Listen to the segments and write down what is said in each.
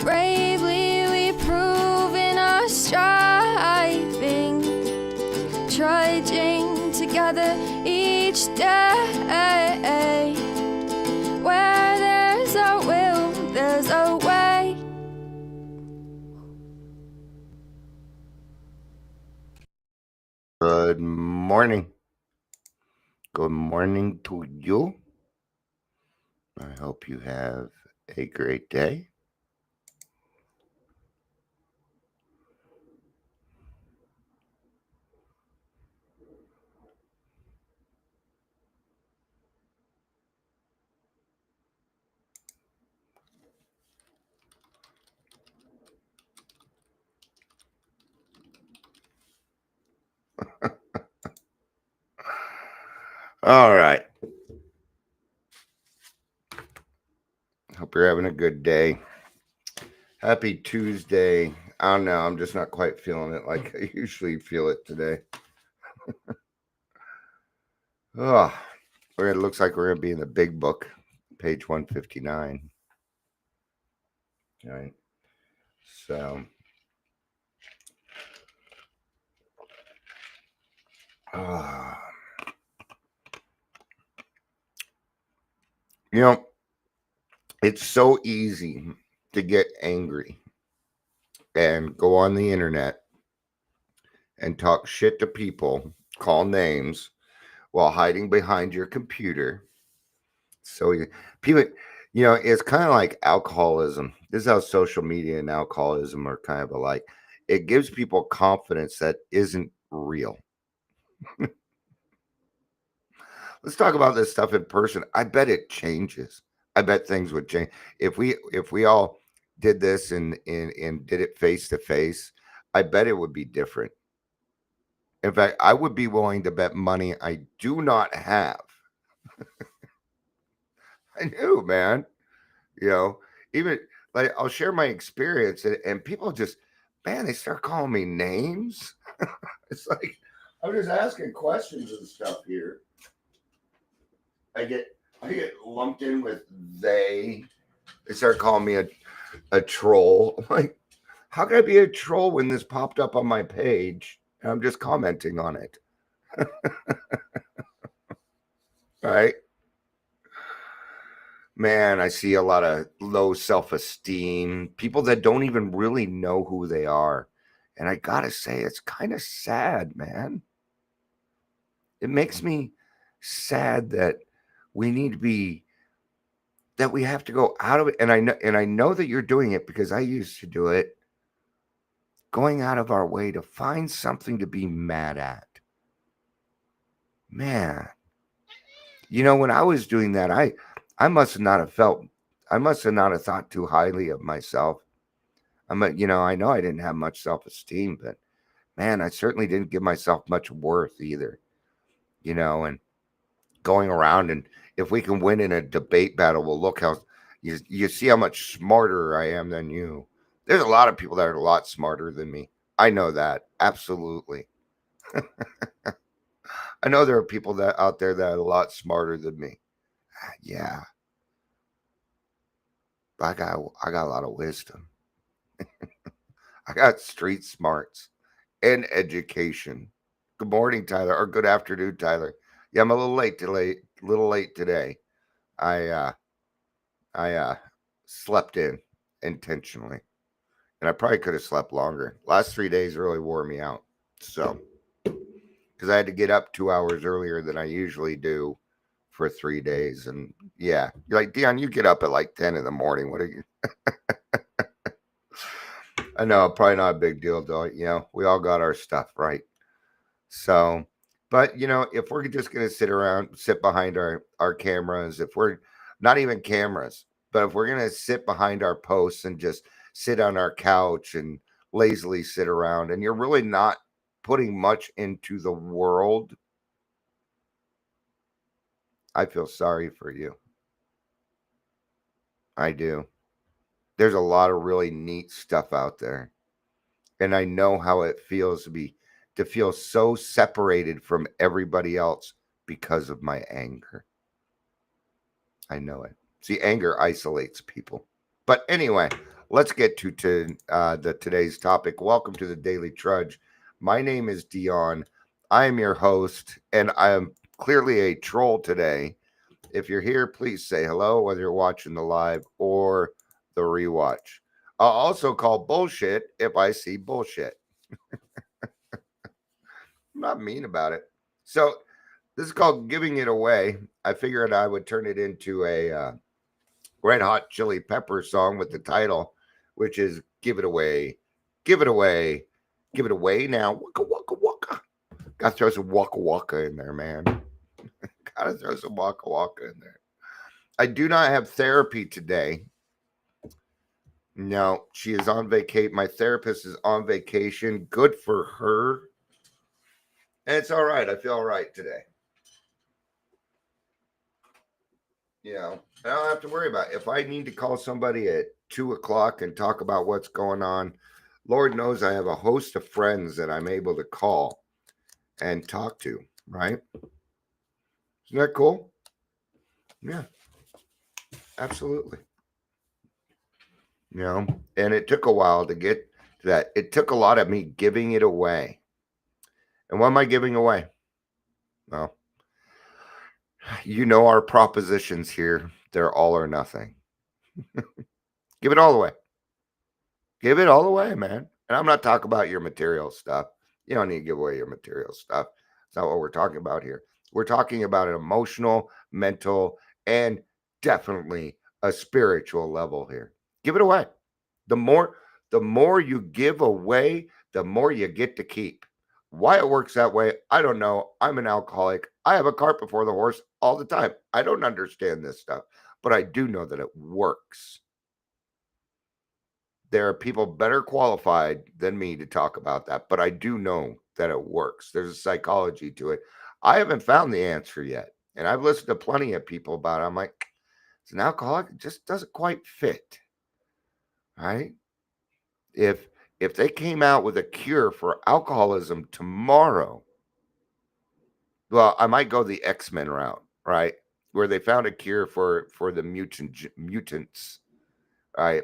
Bravely we prove in our striving, trudging together each day. Where there's a will, there's a way. Good morning. Good morning to you. I hope you have a great day. All right. Hope you're having a good day. Happy Tuesday. I don't know. I'm just not quite feeling it like I usually feel it today. Oh, it looks like we're going to be in the big book, page 159. All right. So, you know, it's so easy to get angry and go on the internet and talk shit to people, call names while hiding behind your computer. So people, it's kind of like alcoholism. This is how social media and alcoholism are kind of alike. It gives people confidence that isn't real. Let's talk about this stuff in person. I bet it changes. I bet things would change if we all did this and did it face to face. I bet it would be different. In fact, I would be willing to bet money I do not have. I knew, man. Even like I'll share my experience and people just, man, they start calling me names. It's like I'm just asking questions and stuff here. I get lumped in with they. They start calling me a troll. I'm like, how can I be a troll when this popped up on my page and I'm just commenting on it? Right? Man, I see a lot of low self-esteem, people that don't even really know who they are. And I gotta say, it's kind of sad, man. It makes me sad that we need to be, that we have to go out of it. And I know that you're doing it because I used to do it, going out of our way to find something to be mad at. Man, when I was doing that, I must not have thought too highly of myself. I know I didn't have much self-esteem, but man, I certainly didn't give myself much worth either. And going around, and if we can win in a debate battle, well, look how you see how much smarter I am than you. There's a lot of people that are a lot smarter than me. I know that. Absolutely. I know there are people that out there that are a lot smarter than me. Yeah. I got a lot of wisdom. I got street smarts and education. Good morning, Tyler, or good afternoon, Tyler. Yeah, I'm a little late today. I slept in intentionally, and I probably could have slept longer. Last 3 days really wore me out. So, because I had to get up 2 hours earlier than I usually do for 3 days, and yeah, you're like, Dion, you get up at like 10 in the morning. What are you? I know, probably not a big deal, though. We all got our stuff, right? So, but if we're just going to sit behind our cameras, if we're not even cameras, but if we're going to sit behind our posts and just sit on our couch and lazily sit around, and you're really not putting much into the world, I feel sorry for you. I do. There's a lot of really neat stuff out there. And I know how it feels to feel so separated from everybody else because of my anger. I know it. See, anger isolates people. But anyway, let's get to today's topic. Welcome to the Daily Trudge. My name is Dion. I am your host, and I am clearly a troll today. If you're here, please say hello, whether you're watching the live or the rewatch. I'll also call bullshit if I see bullshit. I'm not mean about it. So this is called Giving It Away. I figured I would turn it into a Red Hot Chili Pepper song with the title, which is Give It Away, Give It Away, Give It Away now. Waka, waka, waka. Gotta throw some waka waka in there, man. Gotta throw some waka waka in there. I do not have therapy today. No, she is on vacation. My therapist is on vacation. Good for her. And it's all right. I feel all right today. I don't have to worry about it. If I need to call somebody at 2 o'clock and talk about what's going on, Lord knows I have a host of friends that I'm able to call and talk to, right? Isn't that cool? Yeah, absolutely. And it took a while to get to that. It took a lot of me giving it away. And what am I giving away? Well, our propositions here. They're all or nothing. Give it all away. Give it all away, man. And I'm not talking about your material stuff. You don't need to give away your material stuff. That's not what we're talking about here. We're talking about an emotional, mental, and definitely a spiritual level here. Give it away. The more you give away, the more you get to keep. Why it works that way, I don't know. I'm an alcoholic. I have a cart before the horse all the time. I don't understand this stuff, but I do know that it works. There are people better qualified than me to talk about that, but I do know that it works. There's a psychology to it. I haven't found the answer yet, and I've listened to plenty of people about it. I'm like, it's an alcoholic, it just doesn't quite fit, right? If they came out with a cure for alcoholism tomorrow, well, I might go the X-Men route, right? Where they found a cure for the mutants, right?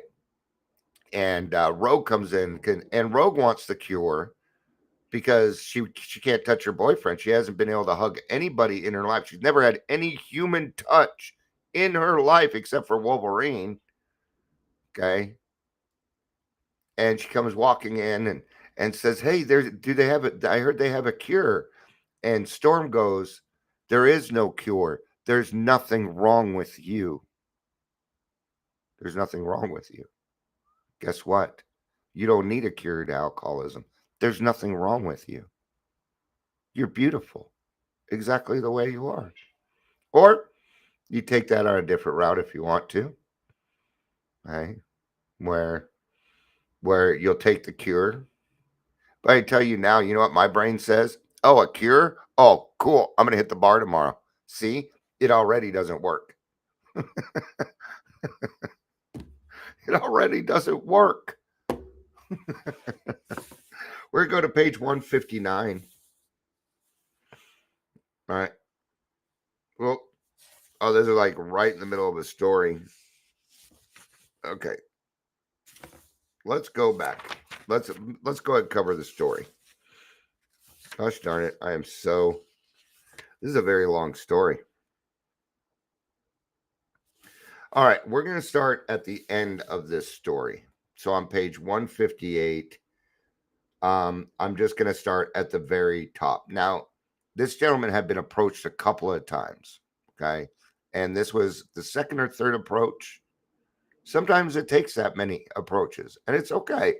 And Rogue comes in, and Rogue wants the cure because she can't touch her boyfriend. She hasn't been able to hug anybody in her life. She's never had any human touch in her life except for Wolverine. Okay. And she comes walking in and says, "Hey, do they have it? I heard they have a cure." And Storm goes, "There is no cure. There's nothing wrong with you. There's nothing wrong with you. Guess what? You don't need a cure to alcoholism. There's nothing wrong with you. You're beautiful, exactly the way you are." Or you take that on a different route if you want to, right? Where you'll take the cure. But I tell you now, you know what my brain says? Oh, a cure? Oh, cool. I'm gonna hit the bar tomorrow. See, it already doesn't work. It already doesn't work. We're going to go to page 159. All right. Well, oh, this is like right in the middle of a story. Okay. Let's go back. Let's go ahead and cover the story. Gosh darn it. This is a very long story. All right, we're going to start at the end of this story. So on page 158, I'm just going to start at the very top. Now, this gentleman had been approached a couple of times, okay? And this was the second or third approach. Sometimes it takes that many approaches, and it's okay.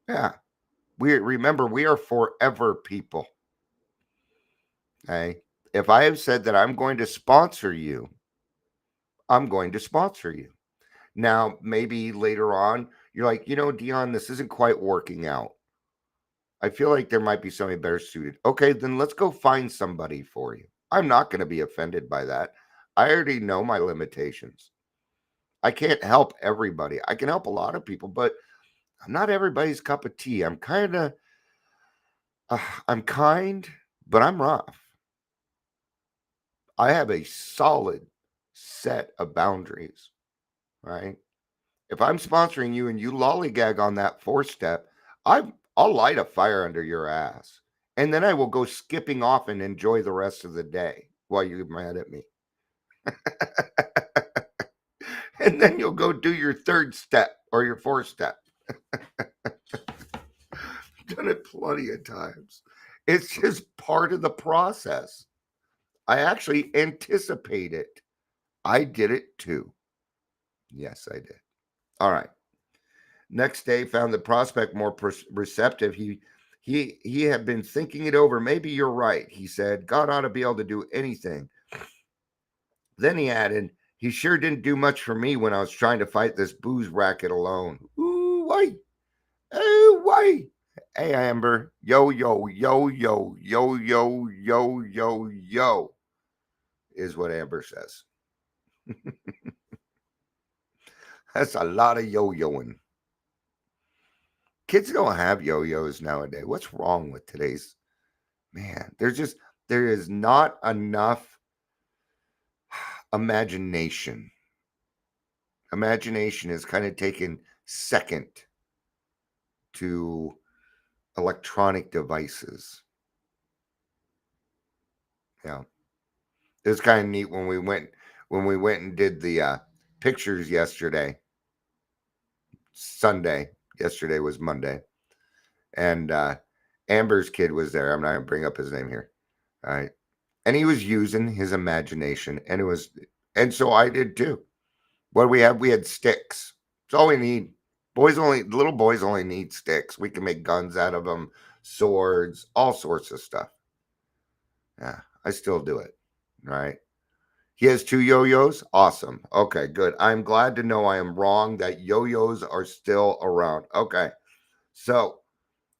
Yeah. We are forever people. Okay? If I have said that I'm going to sponsor you, I'm going to sponsor you. Now, maybe later on, you're like, Dion, this isn't quite working out. I feel like there might be somebody better suited. Okay, then let's go find somebody for you. I'm not going to be offended by that. I already know my limitations. I can't help everybody. I can help a lot of people, but I'm not everybody's cup of tea. I'm kind, but I'm rough. I have a solid set of boundaries, right? If I'm sponsoring you and you lollygag on that 4-step, I'll light a fire under your ass. And then I will go skipping off and enjoy the rest of the day while you're mad at me. And then you'll go do your 3rd step or your 4th step. Done it plenty of times. It's just part of the process. I actually anticipate it. I did it too. Yes, I did. All right. Next day, found the prospect more receptive. He had been thinking it over. Maybe you're right, he said. God ought to be able to do anything. Then he added, he sure didn't do much for me when I was trying to fight this booze racket alone. Ooh, why? Oh, why? Hey, Amber. Yo, yo, yo, yo, yo, yo, yo, yo, yo, is what Amber says. That's a lot of yo-yoing. Kids don't have yo-yos nowadays. What's wrong with today's man? There is not enough imagination. Imagination is kind of taken second to electronic devices. Yeah. It was kind of neat when we went and did the pictures yesterday. Sunday. Yesterday was Monday. And Amber's kid was there. I'm not gonna bring up his name here. All right. And he was using his imagination, and so I did too. What do we have? We had sticks. That's all we need. Little boys only need sticks. We can make guns out of them, swords, all sorts of stuff. Yeah, I still do it. Right. He has 2 yo-yos. Awesome. Okay, good. I'm glad to know I am wrong, that yo-yos are still around. Okay. So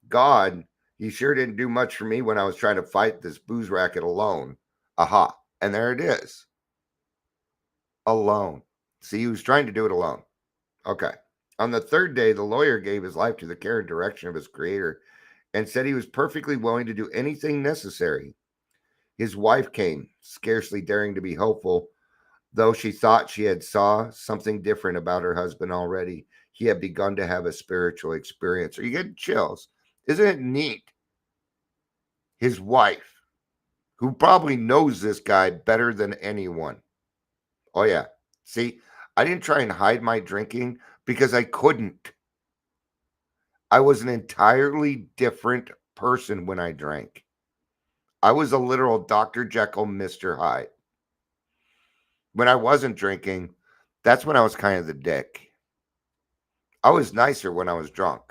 God, he sure didn't do much for me when I was trying to fight this booze racket alone. Aha. And there it is. Alone. See, he was trying to do it alone. Okay. On the 3rd day, the lawyer gave his life to the care and direction of his creator and said he was perfectly willing to do anything necessary. His wife came, scarcely daring to be hopeful, though she thought she had saw something different about her husband already. He had begun to have a spiritual experience. Are you getting chills? Isn't it neat? His wife, who probably knows this guy better than anyone. Oh, yeah. See, I didn't try and hide my drinking because I couldn't. I was an entirely different person when I drank. I was a literal Dr. Jekyll, Mr. Hyde. When I wasn't drinking, that's when I was kind of the dick. I was nicer when I was drunk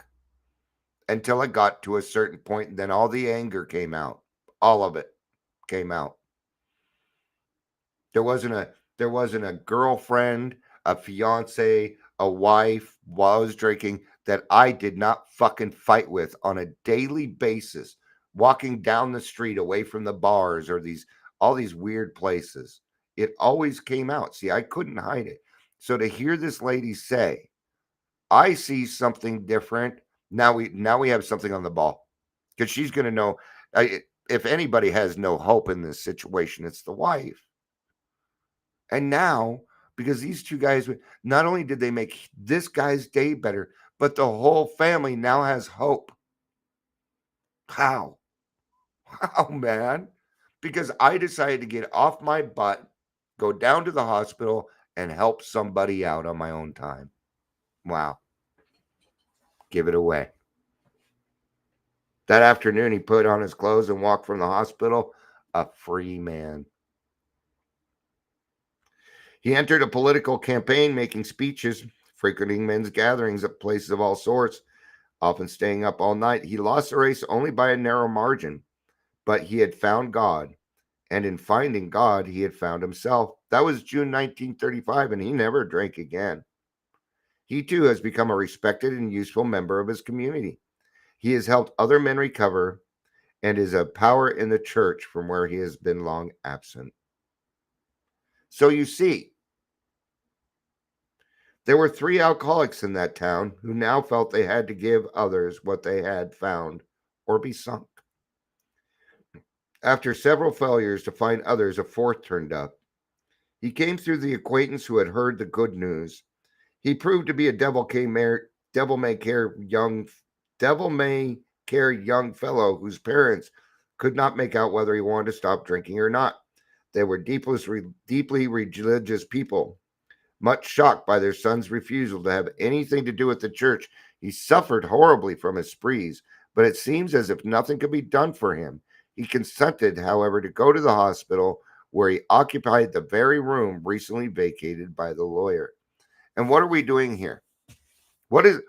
until I got to a certain point, and then all the anger came out. All of it came out. There wasn't a girlfriend, a fiance, a wife while I was drinking that I did not fucking fight with on a daily basis, walking down the street away from the bars or all these weird places. It always came out. See, I couldn't hide it. So to hear this lady say, I see something different. Now we have something on the ball, because she's going to know. If anybody has no hope in this situation, it's the wife. And now, because these 2 guys, not only did they make this guy's day better, but the whole family now has hope. How? How, man? Because I decided to get off my butt, go down to the hospital, and help somebody out on my own time. Wow. Give it away. That afternoon, he put on his clothes and walked from the hospital, a free man. He entered a political campaign, making speeches, frequenting men's gatherings at places of all sorts, often staying up all night. He lost the race only by a narrow margin, but he had found God, and in finding God, he had found himself. That was June 1935, and he never drank again. He too has become a respected and useful member of his community. He has helped other men recover and is a power in the church from where he has been long absent. So you see, there were 3 alcoholics in that town who now felt they had to give others what they had found or be sunk. After several failures to find others, a 4th turned up. He came through the acquaintance who had heard the good news. He proved to be a devil may care young fellow whose parents could not make out whether he wanted to stop drinking or not. They were deeply religious people, much shocked by their son's refusal to have anything to do with the church. He suffered horribly from his sprees, but it seems as if nothing could be done for him. He consented, however, to go to the hospital where he occupied the very room recently vacated by the lawyer. And what are we doing here? What is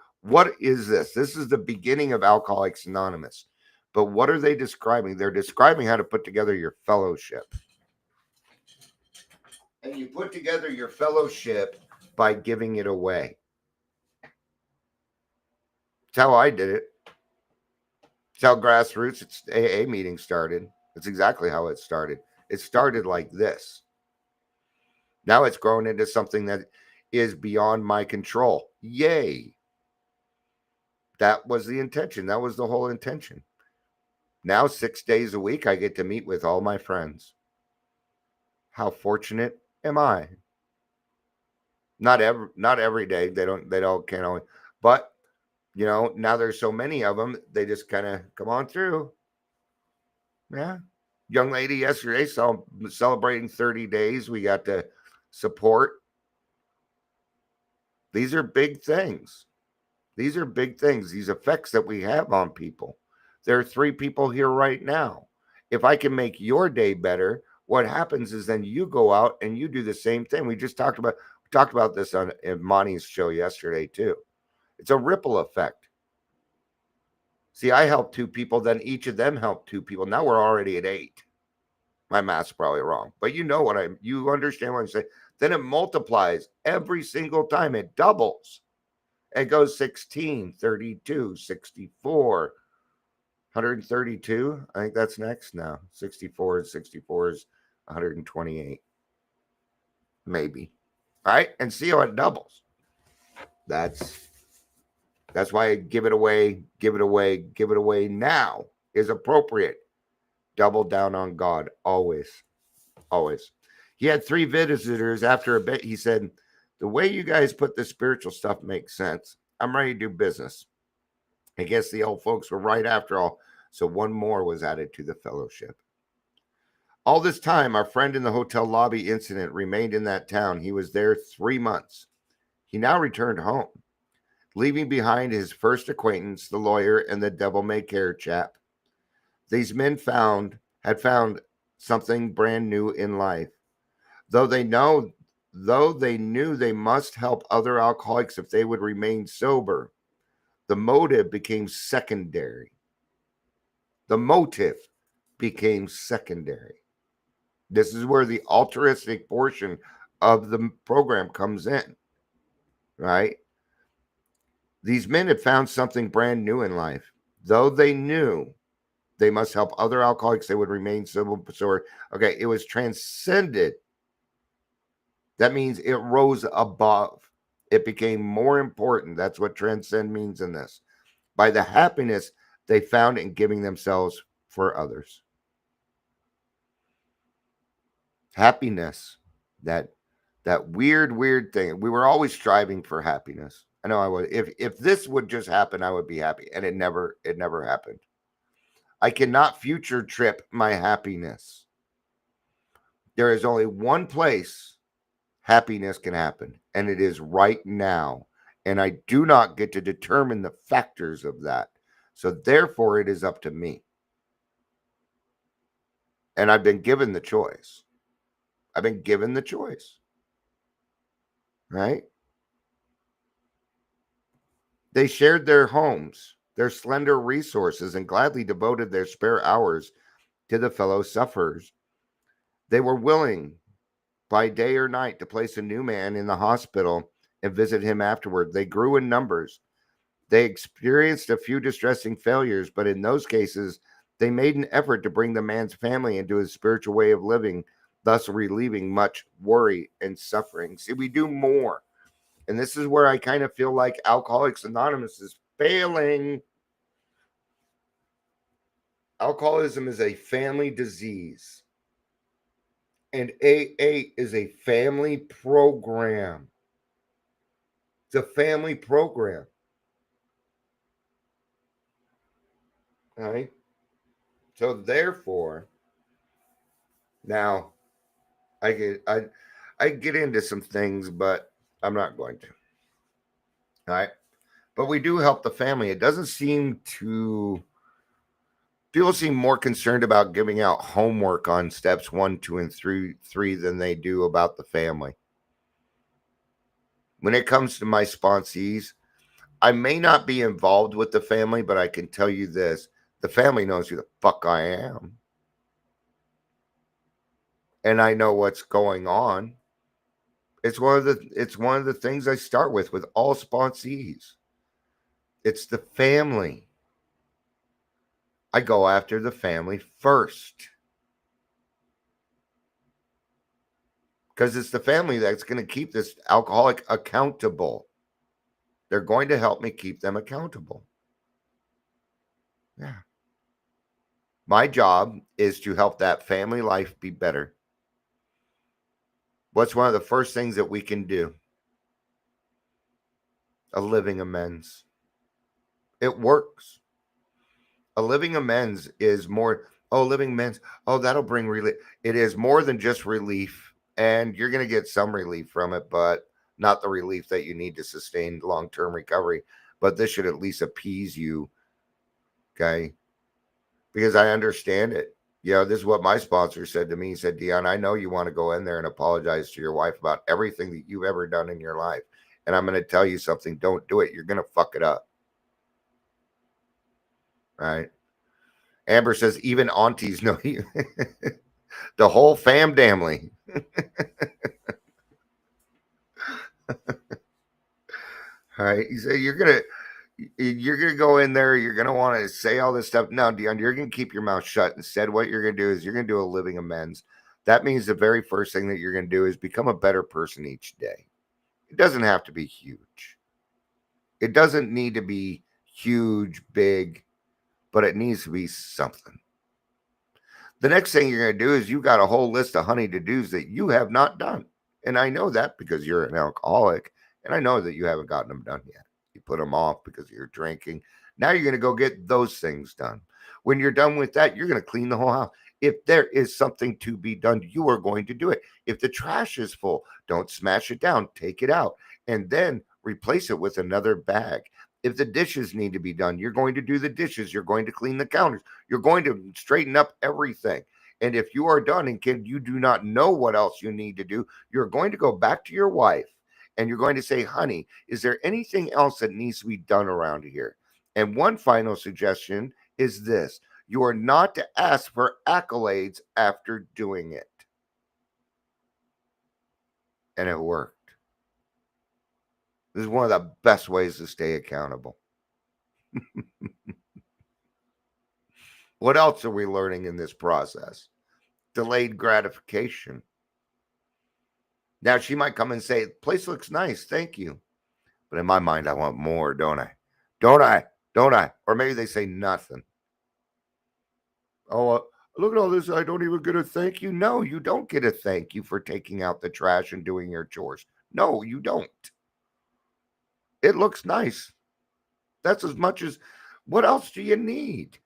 this? This is the beginning of Alcoholics Anonymous. But what are they describing? They're describing how to put together your fellowship. And you put together your fellowship by giving it away. That's how I did it. It's how grassroots AA meeting started. That's exactly how it started. It started like this. Now it's grown into something that is beyond my control. Yay. That was the intention. That was the whole intention. Now 6 days a week, I get to meet with all my friends. How fortunate am I? Not every day. They can't always, but now there's so many of them, they just kind of come on through. Yeah. Young lady yesterday celebrating 30 days. We got to support. These are big things. These are big things. These effects that we have on people. There are 3 people here right now. If I can make your day better, what happens is then you go out and you do the same thing. We talked about this on Monty's show yesterday too. It's a ripple effect. See, I helped 2 people, then each of them helped 2 people. Now we're already at 8. My math's probably wrong, but you understand what I'm saying. Then it multiplies every single time. It doubles. It goes 16, 32, 64, 132. I think that's next now. 64 is 128. Maybe. All right. And see how it doubles. That's why give it away now is appropriate. Double down on God. Always. Always. He had 3 visitors. After a bit, he said, the way you guys put the spiritual stuff makes sense. I'm ready to do business. I guess the old folks were right after all. So 1 more was added to the fellowship. All this time, our friend in the hotel lobby incident remained in that town. He was there 3 months. He now returned home, leaving behind his first acquaintance, the lawyer, and the devil-may-care chap. These men had found something brand new in life. Though they knew they must help other alcoholics if they would remain sober, the motive became secondary. The motive became secondary. This is where the altruistic portion of the program comes in, right? These men had found something brand new in life. Though they knew they must help other alcoholics, they would remain sober. Okay, it was transcended. That means it rose above. It became more important. That's what transcend means in this. By the happiness they found in giving themselves for others. Happiness, that weird thing. We were always striving for happiness. I know I would. If this would just happen, I would be happy. And it never happened. I cannot future trip my happiness. There is only one place happiness can happen, and it is right now. And I do not get to determine the factors of that. So therefore, it is up to me. And I've been given the choice. Right? They shared their homes, their slender resources, and gladly devoted their spare hours to the fellow sufferers. They were willing, by day or night, to place a new man in the hospital and visit him afterward. They grew in numbers. They experienced a few distressing failures, but in those cases, they made an effort to bring the man's family into his spiritual way of living, thus relieving much worry and suffering. See, we do more. And this is where I kind of feel like Alcoholics Anonymous is failing. Alcoholism is a family disease. And AA is a family program. It's a family program. All right. So therefore, now I get into some things, but I'm not going to. All right. But we do help the family. It doesn't seem to people seem more concerned about giving out homework on steps 1, 2, and 3 than they do about the family. When it comes to my sponsees, I may not be involved with the family, but I can tell you this: the family knows who the fuck I am, and I know what's going on. It's one of the things I start with all sponsees. It's the family. I go after the family first because it's the family that's going to keep this alcoholic accountable. They're going to help me keep them accountable. Yeah. My job is to help that family life be better. What's one of the first things that we can do? A living amends. It works. A living amends is more, living amends, that'll bring relief. It is more than just relief, and you're going to get some relief from it, but not the relief that you need to sustain long term recovery. But this should at least appease you, okay? Because I understand it. This is what my sponsor said to me. He said, Dion, I know you want to go in there and apologize to your wife about everything that you've ever done in your life. And I'm going to tell you something. Don't do it. You're going to fuck it up. Right? Amber says, even aunties know you. The whole family. All right. You say you're gonna go in there, you're gonna want to say all this stuff. No, Dion, you're gonna keep your mouth shut. Instead, what you're gonna do is you're gonna do a living amends. That means the very first thing that you're gonna do is become a better person each day. It doesn't have to be huge. It doesn't need to be huge, big, but it needs to be something. The next thing you're going to do is you got a whole list of honey to do's that you have not done. And I know that because you're an alcoholic, and I know that you haven't gotten them done yet. You put them off because you're drinking. Now you're going to go get those things done. When you're done with that, you're going to clean the whole house. If there is something to be done, you are going to do it. If the trash is full, don't smash it down, take it out, and then replace it with another bag. If the dishes need to be done, you're going to do the dishes. You're going to clean the counters. You're going to straighten up everything. And if you are done and you do not know what else you need to do, you're going to go back to your wife and you're going to say, honey, is there anything else that needs to be done around here? And one final suggestion is this: you are not to ask for accolades after doing it. And it worked. This is one of the best ways to stay accountable. What else are we learning in this process? Delayed gratification. Now, she might come and say, place looks nice, thank you. But in my mind, I want more, don't I? Don't I? Don't I? Or maybe they say nothing. Oh, look at all this. I don't even get a thank you. No, you don't get a thank you for taking out the trash and doing your chores. No, you don't. It looks nice. That's as much as, what else do you need?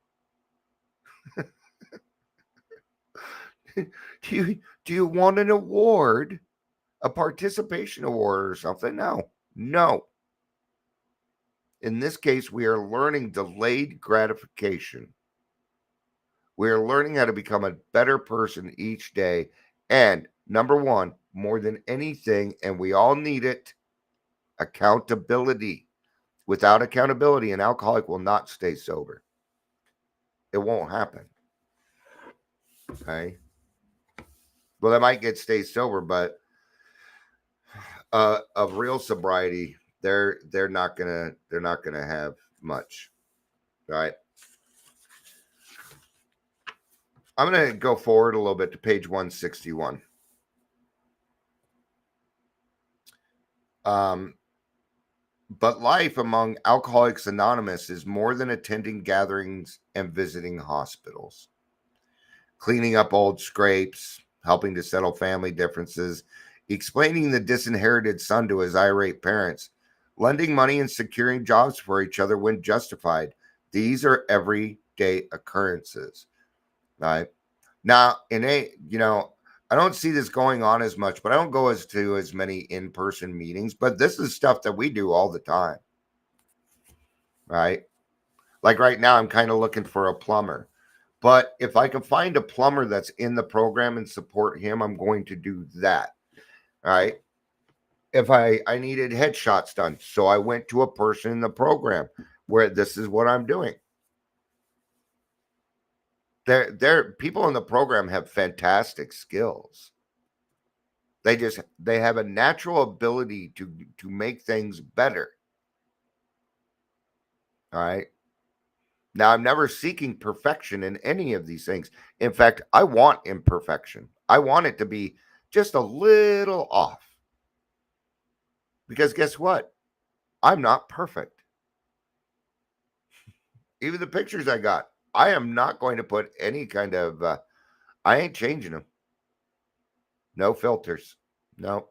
do you want an award, a participation award or something? No. In this case, we are learning delayed gratification. We are learning how to become a better person each day. And number one, more than anything, and we all need it, accountability. Without accountability, an alcoholic will not stay sober. It won't happen. Okay. Well, they might stay sober, but of real sobriety, they're not gonna have much. Right. I'm gonna go forward a little bit to page 161. But life among Alcoholics Anonymous is more than attending gatherings and visiting hospitals, cleaning up old scrapes, helping to settle family differences, explaining the disinherited son to his irate parents. lending money and securing jobs for each other when justified. These are everyday occurrences, right? Now, I don't see this going on as much, but I don't go to as many in-person meetings, but this is stuff that we do all the time, right? Like right now, I'm kind of looking for a plumber. But if I can find a plumber that's in the program and support him, I'm going to do that. All right. If I needed headshots done, so I went to a person in the program where this is what I'm doing. There people in the program have fantastic skills. They have a natural ability to make things better. All right. Now, I'm never seeking perfection in any of these things. In fact, I want imperfection. I want it to be just a little off. Because guess what? I'm not perfect. Even the pictures I got, I am not going to put any kind of, I ain't changing them. No filters. No.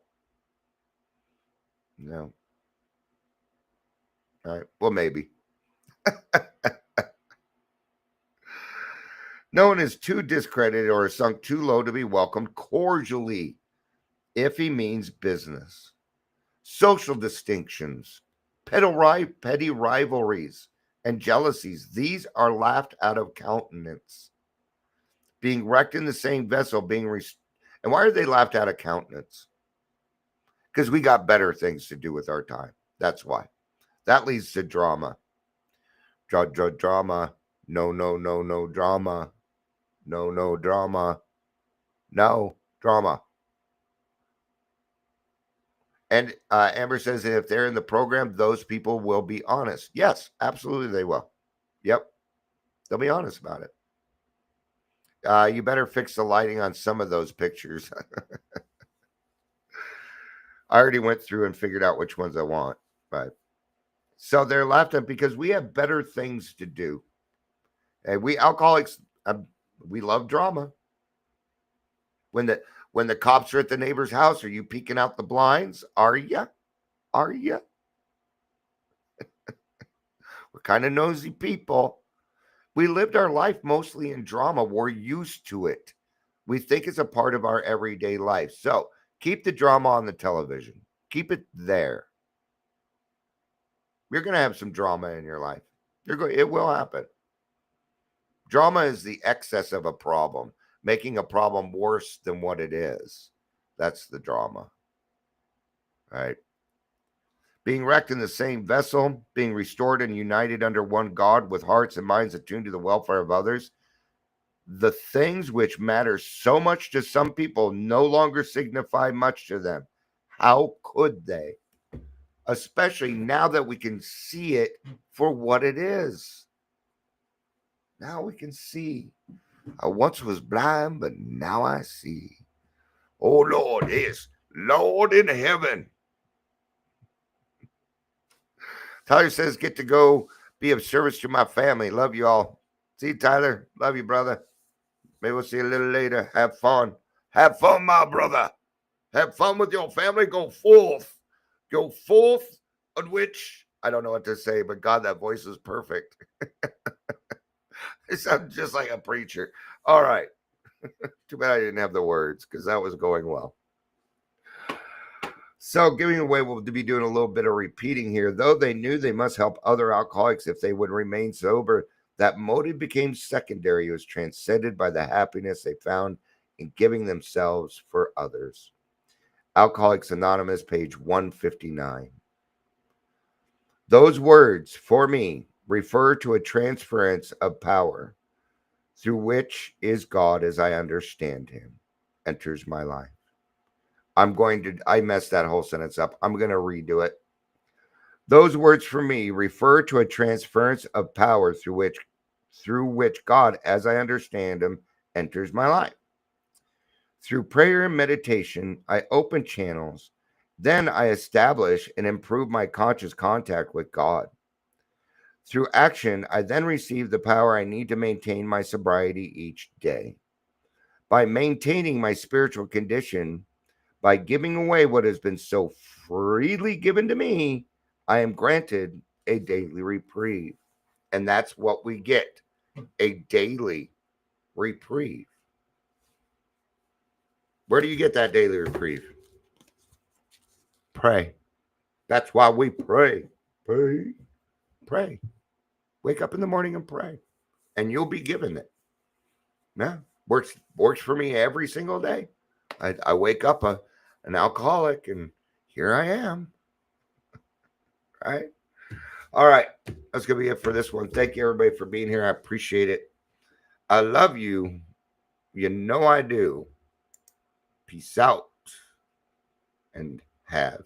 No. All right. Well, maybe. No one is too discredited or sunk too low to be welcomed cordially if he means business. Social distinctions, petty rivalries, and jealousies, these are laughed out of countenance. Being wrecked in the same vessel, and why are they laughed out of countenance? Because we got better things to do with our time. That's why. That leads to drama. Drama. No drama. No drama. No drama. And Amber says that if they're in the program, those people will be honest. Yes, absolutely they will. Yep. They'll be honest about it. You better fix the lighting on some of those pictures. I already went through and figured out which ones I want. Right. So they're laughed at because we have better things to do. And we alcoholics, we love drama. When the cops are at the neighbor's house, are you peeking out the blinds? Are you? Are you? We're kind of nosy people. We lived our life mostly in drama. We're used to it. We think it's a part of our everyday life. So keep the drama on the television. Keep it there. You're going to have some drama in your life. It will happen. Drama is the excess of a problem, making a problem worse than what it is. That's the drama. Right? Being wrecked in the same vessel, being restored and united under one God with hearts and minds attuned to the welfare of others. The things which matter so much to some people no longer signify much to them. How could they? Especially now that we can see it for what it is. Now we can see. I once was blind, but now I see. Oh, Lord, yes. Lord in heaven. Tyler says, get to go be of service to my family. Love you all. See you, Tyler. Love you, brother. Maybe we'll see you a little later. Have fun. Have fun, my brother. Have fun with your family. Go forth. Go forth on which, I don't know what to say, but God, that voice is perfect. It sounds just like a preacher. All right. Too bad I didn't have the words because that was going well. So giving away, we'll be doing a little bit of repeating here. Though they knew they must help other alcoholics if they would remain sober, that motive became secondary. It was transcended by the happiness they found in giving themselves for others. Alcoholics Anonymous, page 159. Those words, for me, refer to a transference of power through which is God as I understand him, enters my life. I messed that whole sentence up. I'm going to redo it. Those words for me refer to a transference of power through which God, as I understand him, enters my life. Through prayer and meditation, I open channels. Then I establish and improve my conscious contact with God. Through action, I then receive the power I need to maintain my sobriety each day. By maintaining my spiritual condition, by giving away what has been so freely given to me, I am granted a daily reprieve. And that's what we get, a daily reprieve. Where do you get that daily reprieve? Pray. That's why we pray. Pray. Pray. Wake up in the morning and pray. And you'll be given it. Yeah. Works for me every single day. I wake up an alcoholic and here I am. Right? All right. That's going to be it for this one. Thank you, everybody, for being here. I appreciate it. I love you. You know I do. Peace out and have